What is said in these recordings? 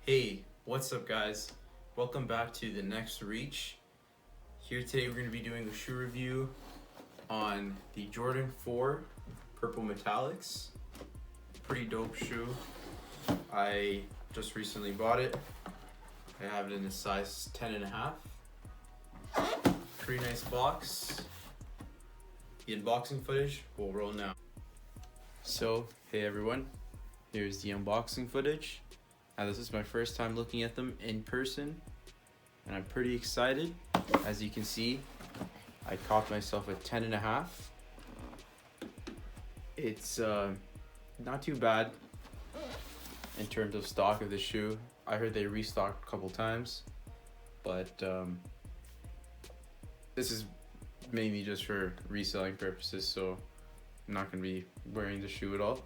Hey, what's up guys? Welcome back to the next reach. Here today we're going to be doing a shoe review on the Jordan 4 Purple Metallics. Pretty dope shoe. I just recently bought it. I have it in a size 10.5. Pretty nice box. The unboxing footage will roll now. So, hey everyone, here's the unboxing footage. Now this is my first time looking at them in person, and I'm pretty excited. As you can see, I caught myself a 10.5. It's not too bad in terms of stock of the shoe. I heard they restocked a couple times, but this is mainly just for reselling purposes, so I'm not going to be wearing the shoe at all.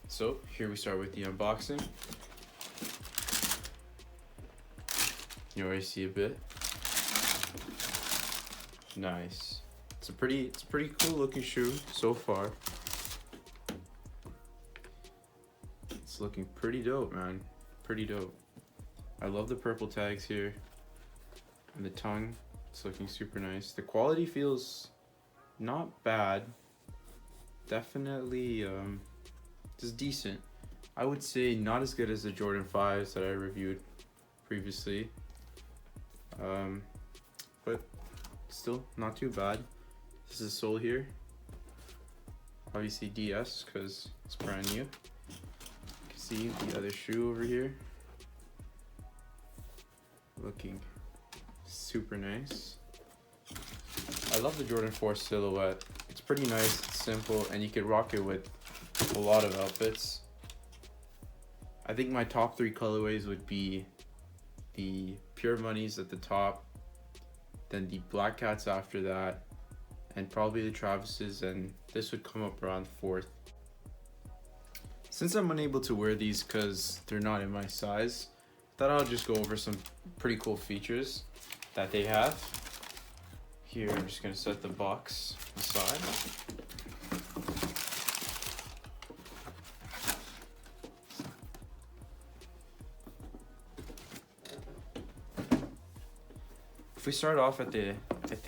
So here we start with the unboxing. You already see a bit. Nice. It's a pretty cool looking shoe so far. It's looking pretty dope, man. Pretty dope. I love the purple tags here. And the tongue, it's looking super nice. The quality feels not bad. Definitely just decent. I would say not as good as the Jordan 5s that I reviewed previously. But still not too bad. This is the sole here. Obviously DS because it's brand new. You can see the other shoe over here. Looking super nice. I love the Jordan 4 silhouette. It's pretty nice, it's simple, and you could rock it with a lot of outfits. I think my top 3 colorways would be the Pure Moneys at the top, then the Black Cats after that, and probably the Travises, and this would come up around 4th. Since I'm unable to wear these because they're not in my size, I thought I'll just go over some pretty cool features that they have. Here, I'm just going to set the box aside. If we start off at the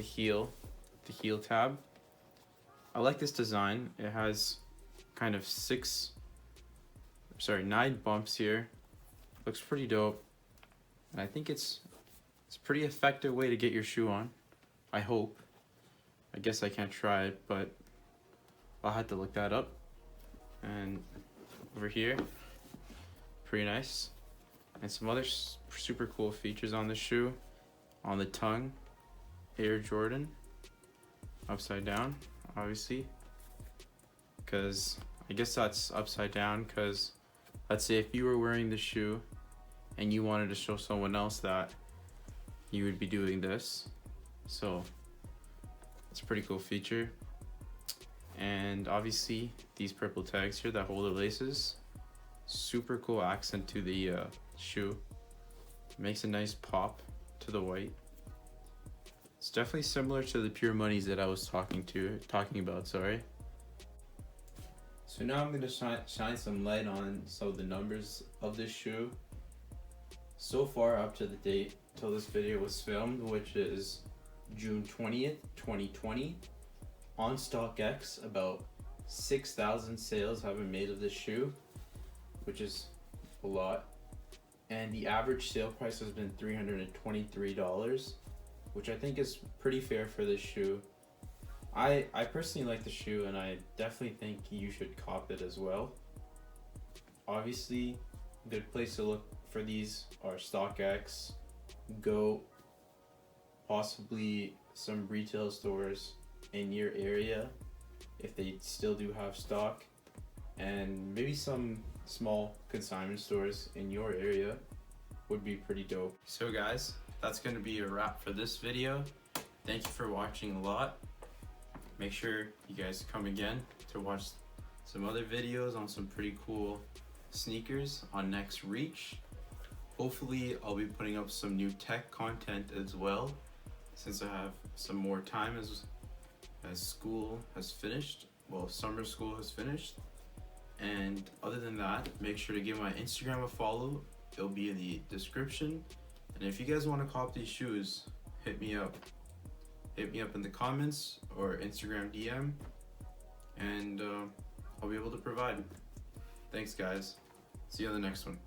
heel tab, I like this design. It has kind of 9 bumps here. Looks pretty dope. And I think it's a pretty effective way to get your shoe on. I hope. I guess I can't try it, but I'll have to look that up. And over here, pretty nice. And some other super cool features on the shoe. On the tongue, Air Jordan, upside down, obviously, because I guess that's upside down because let's say if you were wearing the shoe and you wanted to show someone else that, you would be doing this. So it's a pretty cool feature. And obviously these purple tags here that hold the laces, super cool accent to the shoe. Makes a nice pop to the white. It's definitely similar to the Pure Moneys that I was talking about, sorry. So now I'm going to shine some light on some of the numbers of this shoe. So far up to the date till this video was filmed, which is June 20th, 2020. On StockX, about 6,000 sales have been made of this shoe, which is a lot. And the average sale price has been $323, which I think is pretty fair for this shoe. I personally like the shoe, and I definitely think you should cop it as well. Obviously, a good place to look for these are StockX, Go, possibly some retail stores in your area if they still do have stock, and maybe some small consignment stores in your area would be pretty dope. So guys, that's going to be a wrap for this video. Thank you for watching a lot. Make sure you guys come again to watch some other videos on some pretty cool sneakers on Next Reach. Hopefully I'll be putting up some new tech content as well, since I have some more time as school has finished. Well, summer school has finished. And other than that, make sure to give my Instagram a follow. It'll be in the description. And if you guys want to cop these shoes, hit me up. Hit me up in the comments or Instagram DM, and I'll be able to provide. Thanks, guys. See you on the next one.